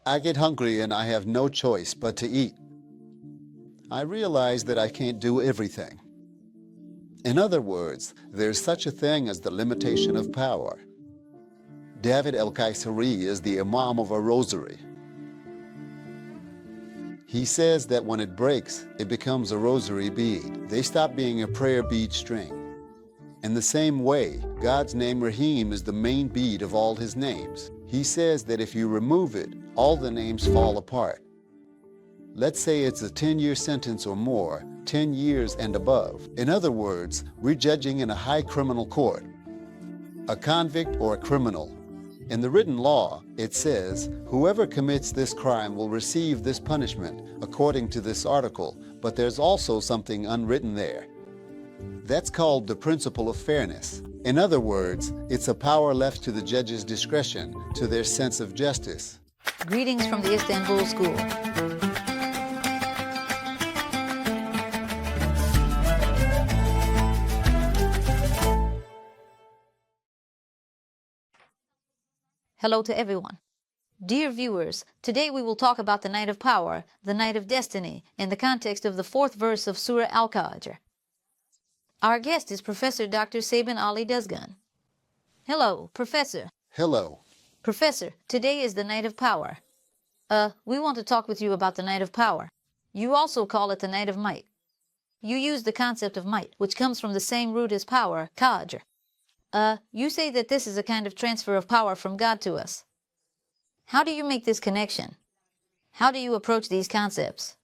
I get hungry and I have no choice but to eat. I realize that I can't do everything. In other words, there's such a thing as the limitation of power. David el-Kayseri is the Imam of a rosary. He says that when it breaks, it becomes a rosary bead. They stop being a prayer bead string. In the same way, God's name Rahim is the main bead of all his names. He says that if you remove it, all the names fall apart. Let's say it's a 10-year sentence or more, 10 years and above. In other words, we're judging in a high criminal court, a convict or a criminal. In the written law, it says, whoever commits this crime will receive this punishment, according to this article, but there's also something unwritten there. That's called the principle of fairness. In other words, it's a power left to the judge's discretion, to their sense of justice. Greetings from the Istanbul School. Hello to everyone. Dear viewers, today we will talk about the Night of Power, the Night of Destiny, in the context of the 4th verse of Surah Al-Qadr. Our guest is Professor Dr. Şaban Ali Düzgün. Hello, Professor. Hello. Professor, today is the Night of Power. We want to talk with you about the Night of Power. You also call it the Night of Might. You use the concept of might, which comes from the same root as power, Qadr. You say that this is a kind of transfer of power from God to us. How do you make this connection? How do you approach these concepts?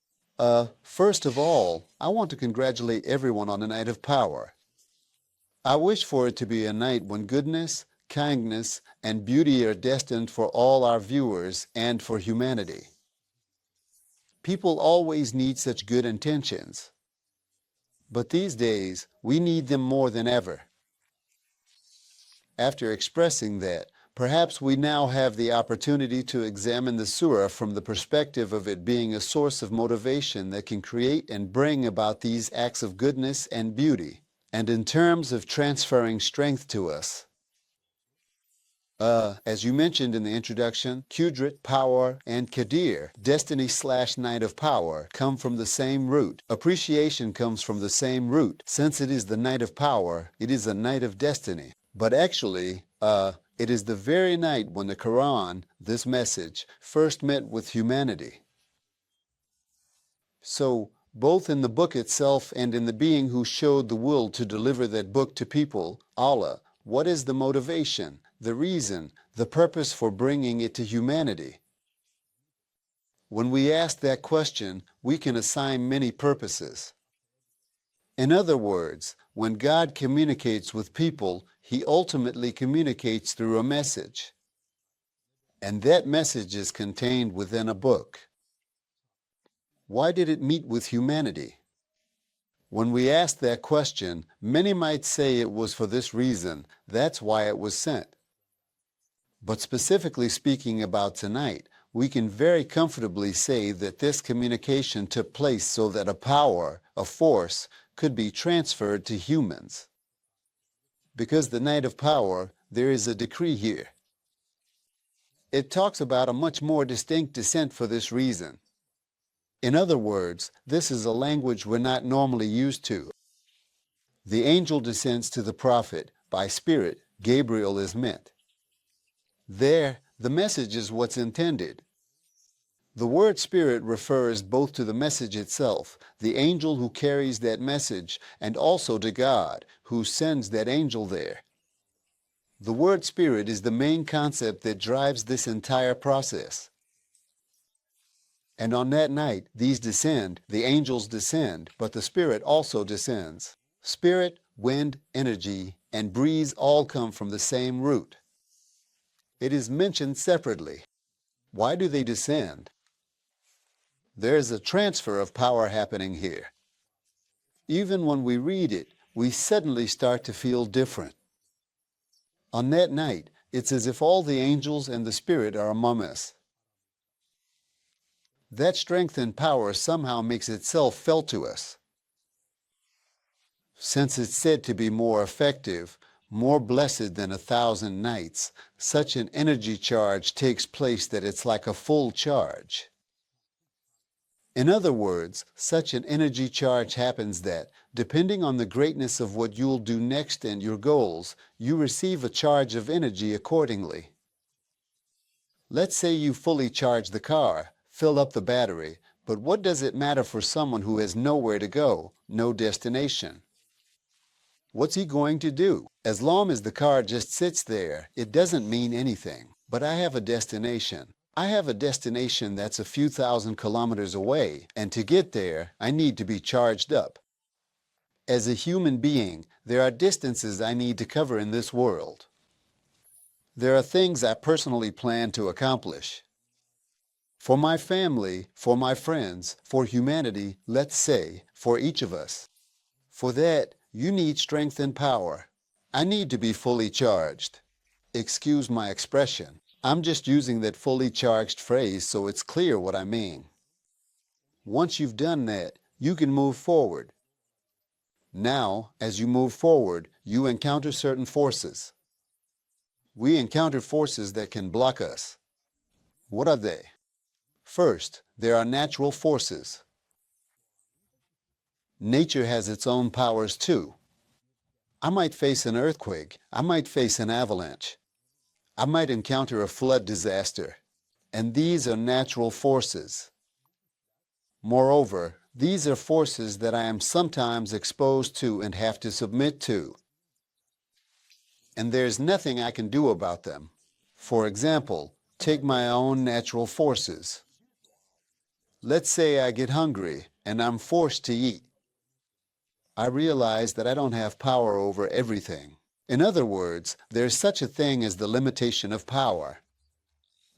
First of all, I want to congratulate everyone on the Night of Power. I wish for it to be a night when goodness, kindness, and beauty are destined for all our viewers and for humanity. People always need such good intentions. But these days, we need them more than ever. After expressing that, perhaps we now have the opportunity to examine the surah from the perspective of it being a source of motivation that can create and bring about these acts of goodness and beauty, and in terms of transferring strength to us. As you mentioned in the introduction, Qudrat, power, and Qadr, destiny/night of power, come from the same root. Appreciation comes from the same root. Since it is the night of power, it is a night of destiny. But actually, it is the very night when the Quran, this message, first met with humanity. So, both in the book itself and in the being who showed the will to deliver that book to people, Allah, what is the motivation, the reason, the purpose for bringing it to humanity? When we ask that question, we can assign many purposes. In other words, when God communicates with people, He ultimately communicates through a message. And that message is contained within a book. Why did it meet with humanity? When we ask that question, many might say it was for this reason, that's why it was sent. But specifically speaking about tonight, we can very comfortably say that this communication took place so that a power, a force, could be transferred to humans. Because the Night of Power, there is a decree here. It talks about a much more distinct descent for this reason. In other words, this is a language we're not normally used to. The angel descends to the prophet. By spirit, Gabriel is meant. There, the message is what's intended. The word spirit refers both to the message itself, the angel who carries that message, and also to God, who sends that angel there. The word spirit is the main concept that drives this entire process. And on that night, these descend, the angels descend, but the spirit also descends. Spirit, wind, energy, and breeze all come from the same root. It is mentioned separately. Why do they descend? There's a transfer of power happening here. Even when we read it, we suddenly start to feel different. On that night, it's as if all the angels and the Spirit are among us. That strength and power somehow makes itself felt to us. Since it's said to be more effective, more blessed than 1,000 nights. Such an energy charge takes place that it's like a full charge. In other words, such an energy charge happens that, depending on the greatness of what you'll do next and your goals, you receive a charge of energy accordingly. Let's say you fully charge the car, fill up the battery, but what does it matter for someone who has nowhere to go, no destination? What's he going to do? As long as the car just sits there, it doesn't mean anything. But I have a destination. I have a destination that's a few thousand kilometers away, and to get there, I need to be charged up. As a human being, there are distances I need to cover in this world. There are things I personally plan to accomplish. For my family, for my friends, for humanity, let's say, for each of us. For that, you need strength and power. I need to be fully charged. Excuse my expression. I'm just using that fully charged phrase so it's clear what I mean. Once you've done that, you can move forward. Now, as you move forward, you encounter certain forces. We encounter forces that can block us. What are they? First, there are natural forces. Nature has its own powers too. I might face an earthquake. I might face an avalanche. I might encounter a flood disaster. And these are natural forces. Moreover, these are forces that I am sometimes exposed to and have to submit to. And there's nothing I can do about them. For example, take my own natural forces. Let's say I get hungry and I'm forced to eat. I realize that I don't have power over everything. In other words, there's such a thing as the limitation of power.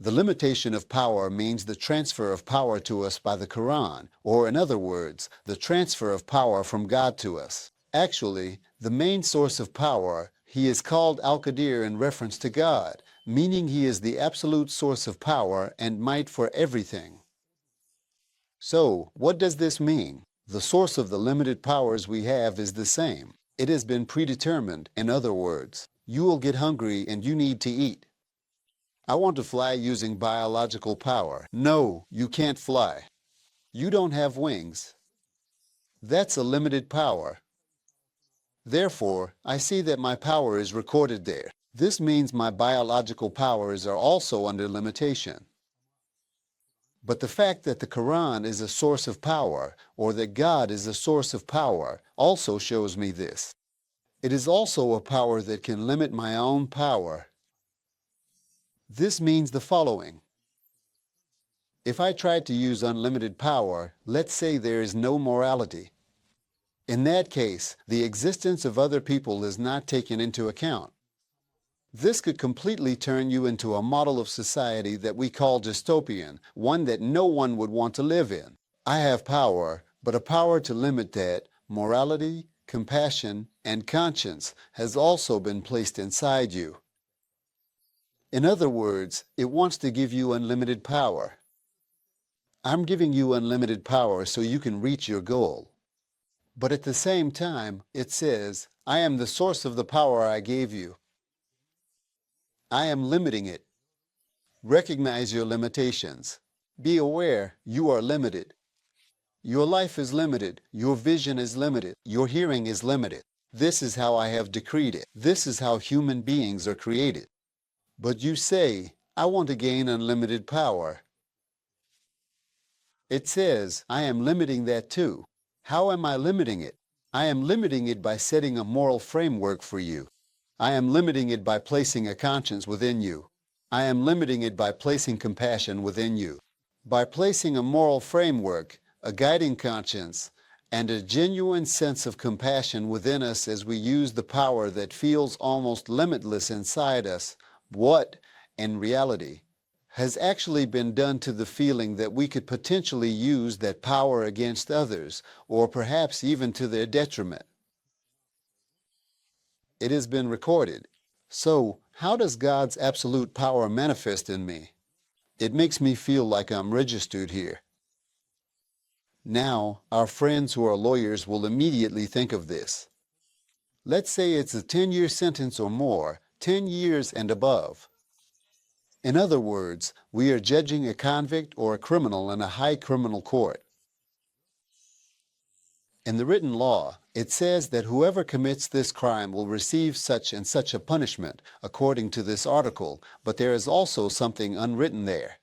The limitation of power means the transfer of power to us by the Quran, or in other words, the transfer of power from God to us. Actually, the main source of power, he is called Al-Qadir in reference to God, meaning he is the absolute source of power and might for everything. So, what does this mean? The source of the limited powers we have is the same. It has been predetermined. In other words, you will get hungry and you need to eat. I want to fly using biological power. No, you can't fly. You don't have wings. That's a limited power. Therefore, I see that my power is recorded there. This means my biological powers are also under limitation. But the fact that the Quran is a source of power, or that God is a source of power, also shows me this. It is also a power that can limit my own power. This means the following. If I tried to use unlimited power, let's say there is no morality. In that case, the existence of other people is not taken into account. This could completely turn you into a model of society that we call dystopian, one that no one would want to live in. I have power, but a power to limit that, morality, compassion, and conscience has also been placed inside you. In other words, it wants to give you unlimited power. I'm giving you unlimited power so you can reach your goal. But at the same time, it says, I am the source of the power I gave you. I am limiting it. Recognize your limitations. Be aware you are limited. Your life is limited. Your vision is limited. Your hearing is limited. This is how I have decreed it. This is how human beings are created. But you say, I want to gain unlimited power. It says, I am limiting that too. How am I limiting it? I am limiting it by setting a moral framework for you. I am limiting it by placing a conscience within you. I am limiting it by placing compassion within you. By placing a moral framework, a guiding conscience, and a genuine sense of compassion within us as we use the power that feels almost limitless inside us, what, in reality, has actually been done to the feeling that we could potentially use that power against others, or perhaps even to their detriment. It has been recorded. So, how does God's absolute power manifest in me? It makes me feel like I'm registered here. Now, our friends who are lawyers will immediately think of this. Let's say it's a 10-year sentence or more, 10 years and above. In other words, we are judging a convict or a criminal in a high criminal court. In the written law, it says that whoever commits this crime will receive such and such a punishment, according to this article, but there is also something unwritten there.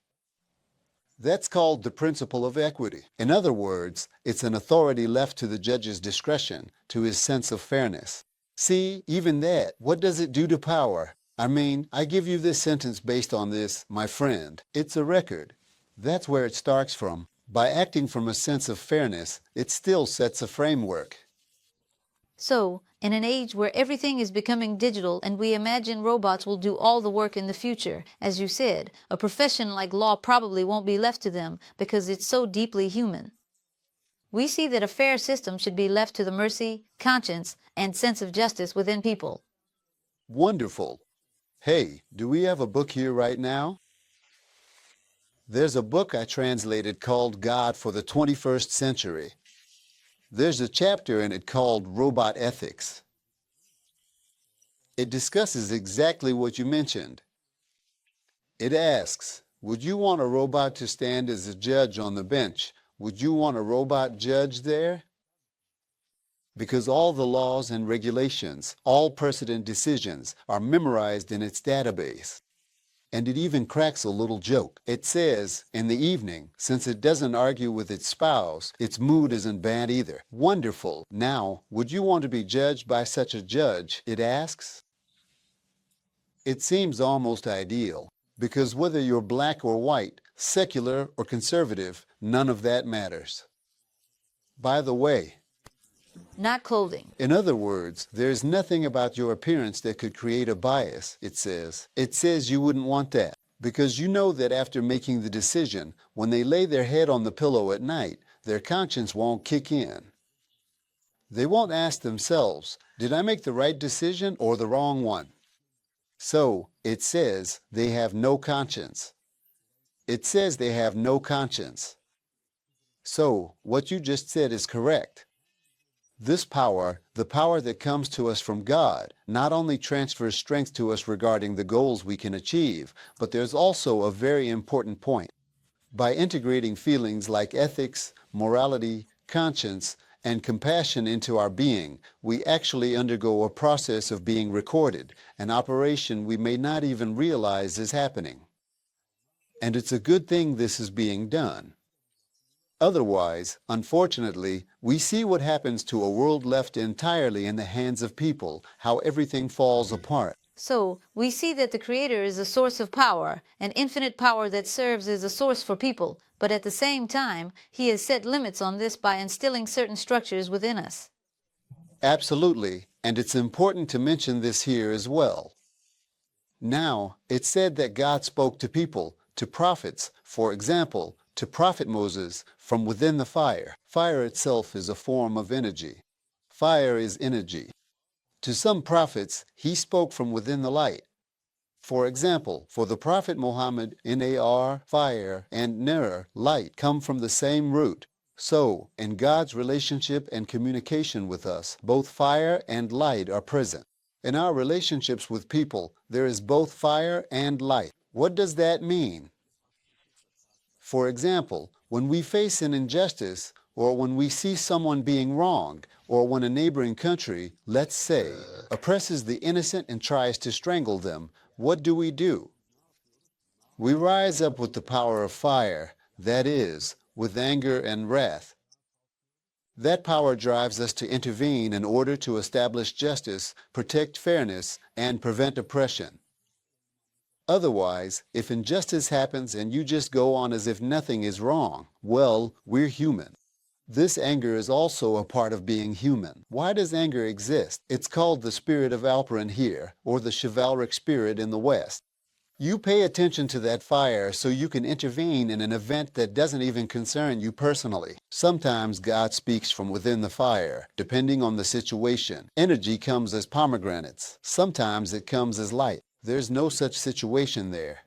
That's called the principle of equity. In other words, it's an authority left to the judge's discretion, to his sense of fairness. See, even that, what does it do to power? I mean, I give you this sentence based on this, my friend. It's a record. That's where it starts from. By acting from a sense of fairness, it still sets a framework. So, in an age where everything is becoming digital and we imagine robots will do all the work in the future, as you said, a profession like law probably won't be left to them because it's so deeply human. We see that a fair system should be left to the mercy, conscience, and sense of justice within people. Wonderful. Hey, do we have a book here right now? There's a book I translated called God for the 21st Century. There's a chapter in it called Robot Ethics. It discusses exactly what you mentioned. It asks, would you want a robot to stand as a judge on the bench? Would you want a robot judge there? Because all the laws and regulations, all precedent decisions are memorized in its database. And it even cracks a little joke. It says, in the evening, since it doesn't argue with its spouse, its mood isn't bad either. Wonderful. Now, would you want to be judged by such a judge? It asks. It seems almost ideal, because whether you're black or white, secular or conservative, none of that matters. By the way, Not clothing. in other words, there's nothing about your appearance that could create a bias, it says. It says you wouldn't want that, because you know that after making the decision, when they lay their head on the pillow at night, their conscience won't kick in. They won't ask themselves, did I make the right decision or the wrong one? So, it says they have no conscience. It says they have no conscience. So, what you just said is correct. This power, the power that comes to us from God, not only transfers strength to us regarding the goals we can achieve, but there's also a very important point. By integrating feelings like ethics, morality, conscience, and compassion into our being, we actually undergo a process of being recorded, an operation we may not even realize is happening. And it's a good thing this is being done. Otherwise, unfortunately, we see what happens to a world left entirely in the hands of people, how everything falls apart. So, we see that the Creator is a source of power, an infinite power that serves as a source for people, but at the same time, He has set limits on this by instilling certain structures within us. Absolutely, and it's important to mention this here as well. Now, it's said that God spoke to people, to prophets, for example, to Prophet Moses, from within the fire. Fire itself is a form of energy. Fire is energy. To some prophets, he spoke from within the light. For example, for the Prophet Muhammad, Nar, fire, and Nur, light, come from the same root. So, in God's relationship and communication with us, both fire and light are present. In our relationships with people, there is both fire and light. What does that mean? For example, when we face an injustice, or when we see someone being wronged, or when a neighboring country, let's say, oppresses the innocent and tries to strangle them, what do? We rise up with the power of fire, that is, with anger and wrath. That power drives us to intervene in order to establish justice, protect fairness, and prevent oppression. Otherwise, if injustice happens and you just go on as if nothing is wrong, well, we're human. This anger is also a part of being human. Why does anger exist? It's called the spirit of Alperin here, or the chivalric spirit in the West. You pay attention to that fire so you can intervene in an event that doesn't even concern you personally. Sometimes God speaks from within the fire, depending on the situation. Energy comes as pomegranates. Sometimes it comes as light. There's no such situation there.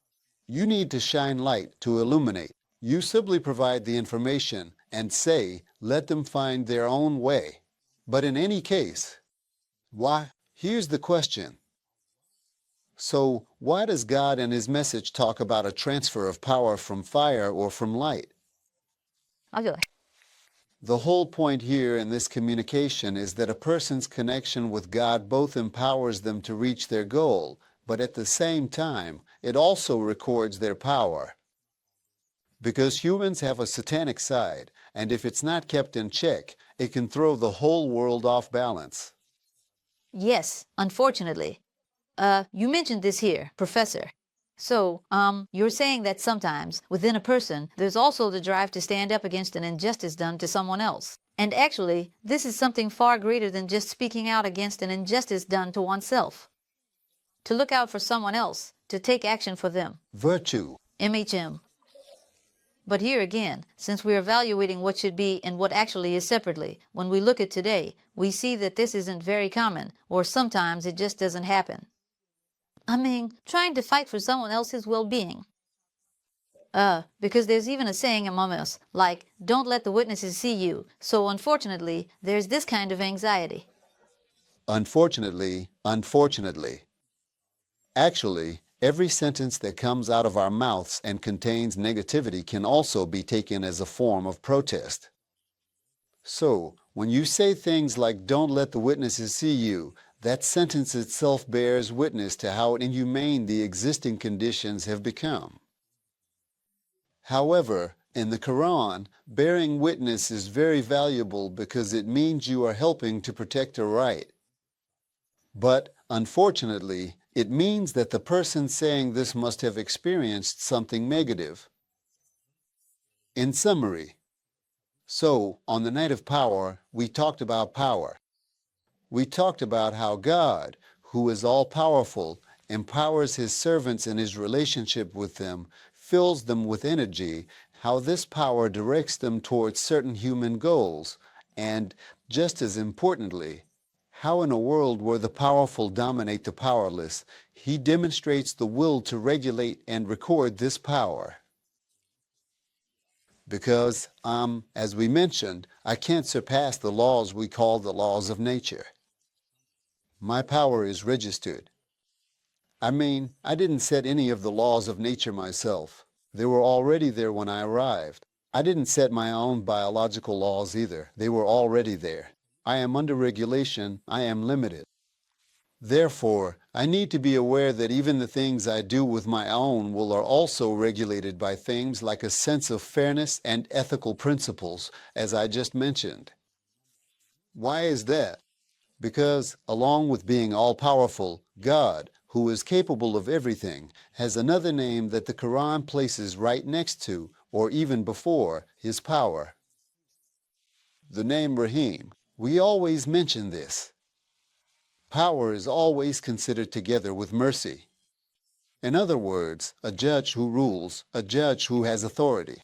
You need to shine light to illuminate. You simply provide the information and say, let them find their own way. But in any case, Why? Here's the question. So, why does God and His message talk about a transfer of power from fire or from light? Okay. The whole point here in this communication is that a person's connection with God both empowers them to reach their goal, but at the same time, it also records their power. Because humans have a satanic side, and if it's not kept in check, it can throw the whole world off balance. Yes, unfortunately. You mentioned this here, Professor. So, you're saying that sometimes, within a person, there's also the drive to stand up against an injustice done to someone else. And actually, this is something far greater than just speaking out against an injustice done to oneself. To look out for someone else, to take action for them. Virtue. MHM. But here again, since we're evaluating what should be and what actually is separately, when we look at today, we see that this isn't very common, or sometimes it just doesn't happen. I mean, trying to fight for someone else's well-being. Because there's even a saying among us, like, don't let the witnesses see you. So unfortunately, there's this kind of anxiety. Unfortunately. Actually, every sentence that comes out of our mouths and contains negativity can also be taken as a form of protest. So, when you say things like, don't let the witnesses see you, that sentence itself bears witness to how inhumane the existing conditions have become. However, in the Quran, bearing witness is very valuable because it means you are helping to protect a right. But, unfortunately, it means that the person saying this must have experienced something negative. In summary, so, on the Night of Power, we talked about power. We talked about how God, who is all-powerful, empowers His servants in His relationship with them, fills them with energy, how this power directs them towards certain human goals, and, just as importantly, how in a world where the powerful dominate the powerless, He demonstrates the will to regulate and record this power. Because, as we mentioned, I can't surpass the laws we call the laws of nature. My power is registered. I mean, I didn't set any of the laws of nature myself. They were already there when I arrived. I didn't set my own biological laws either. They were already there. I am under regulation. I am limited. Therefore, I need to be aware that even the things I do with my own will are also regulated by things like a sense of fairness and ethical principles, as I just mentioned. Why is that? Because, along with being all-powerful, God, who is capable of everything, has another name that the Quran places right next to, or even before, His power. The name Rahim. We always mention this. Power is always considered together with mercy. In other words, a judge who rules, a judge who has authority.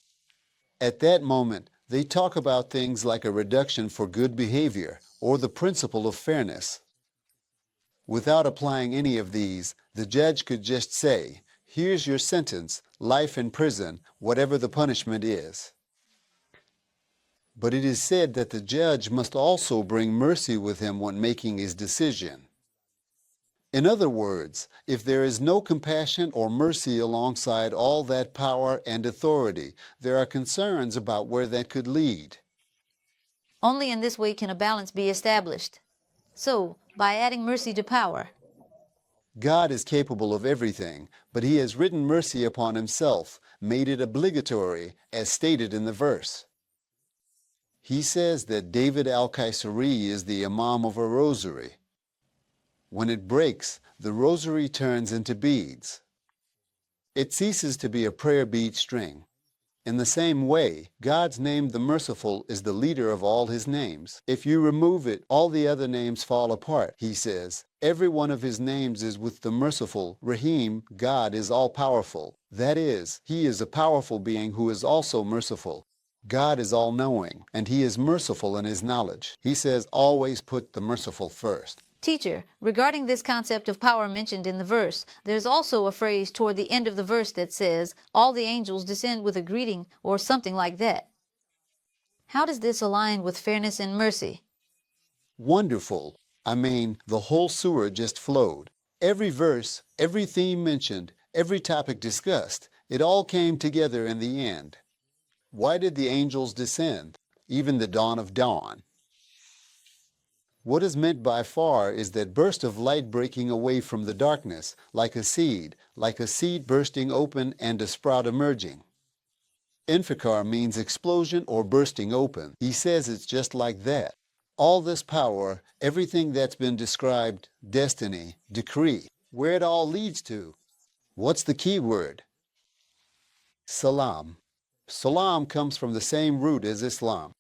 At that moment, they talk about things like a reduction for good behavior or the principle of fairness. Without applying any of these, the judge could just say, here's your sentence, life in prison, whatever the punishment is. But it is said that the judge must also bring mercy with him when making his decision. In other words, if there is no compassion or mercy alongside all that power and authority, there are concerns about where that could lead. Only in this way can a balance be established. So, by adding mercy to power. God is capable of everything, but He has written mercy upon Himself, made it obligatory, as stated in the verse. He says that David al-Qaisari is the Imam of a rosary. When it breaks, the rosary turns into beads. It ceases to be a prayer bead string. In the same way, God's name, the Merciful, is the leader of all His names. If you remove it, all the other names fall apart, He says. Every one of His names is with the Merciful. Rahim, God is all-powerful. That is, He is a powerful being who is also merciful. God is all-knowing, and He is merciful in His knowledge. He says always put the merciful first. Teacher, regarding this concept of power mentioned in the verse, there's also a phrase toward the end of the verse that says, all the angels descend with a greeting, or something like that. How does this align with fairness and mercy? Wonderful. I mean, the whole surah just flowed. Every verse, every theme mentioned, every topic discussed, it all came together in the end. Why did the angels descend? Even the dawn of dawn. What is meant by far is that burst of light breaking away from the darkness, like a seed bursting open and a sprout emerging. Infikar means explosion or bursting open. He says it's just like that. All this power, everything that's been described, destiny, decree, where it all leads to. What's the key word? Salam. Salam comes from the same root as Islam.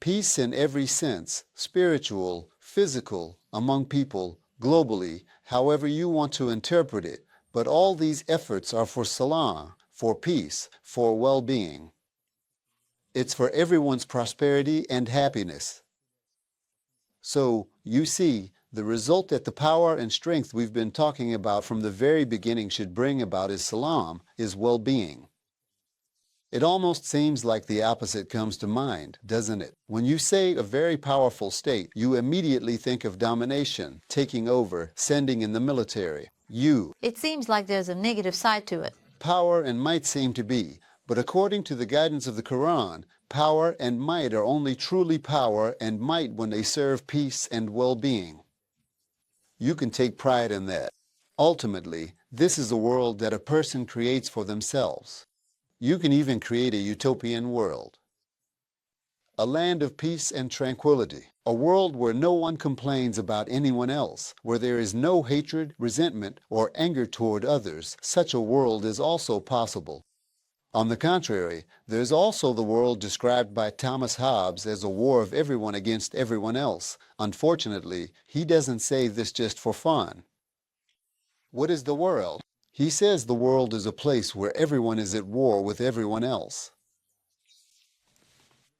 Peace in every sense, spiritual, physical, among people, globally, however you want to interpret it, but all these efforts are for salam, for peace, for well-being. It's for everyone's prosperity and happiness. So, you see, the result that the power and strength we've been talking about from the very beginning should bring about is salam, is well-being. It almost seems like the opposite comes to mind, doesn't it? When you say a very powerful state, you immediately think of domination, taking over, sending in the military. It seems like there's a negative side to it. Power and might seem to be, but according to the guidance of the Quran, power and might are only truly power and might when they serve peace and well-being. You can take pride in that. Ultimately, this is a world that a person creates for themselves. You can even create a utopian world. A land of peace and tranquility. A world where no one complains about anyone else, where there is no hatred, resentment, or anger toward others. Such a world is also possible. On the contrary, there is also the world described by Thomas Hobbes as a war of everyone against everyone else. Unfortunately, he doesn't say this just for fun. What is the world? He says the world is a place where everyone is at war with everyone else.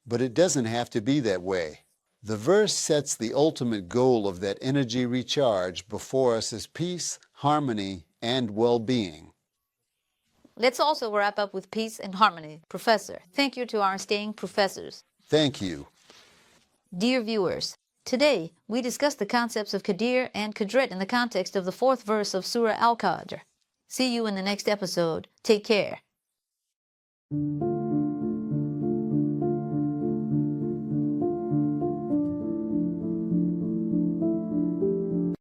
But it doesn't have to be that way. The verse sets the ultimate goal of that energy recharge before us as peace, harmony, and well-being. Let's also wrap up with peace and harmony. Professor, thank you to our staying professors. Thank you. Dear viewers, today we discussed the concepts of Qadr and Qudrah in the context of the 4th verse of Surah Al-Qadr. See you in the next episode. Take care.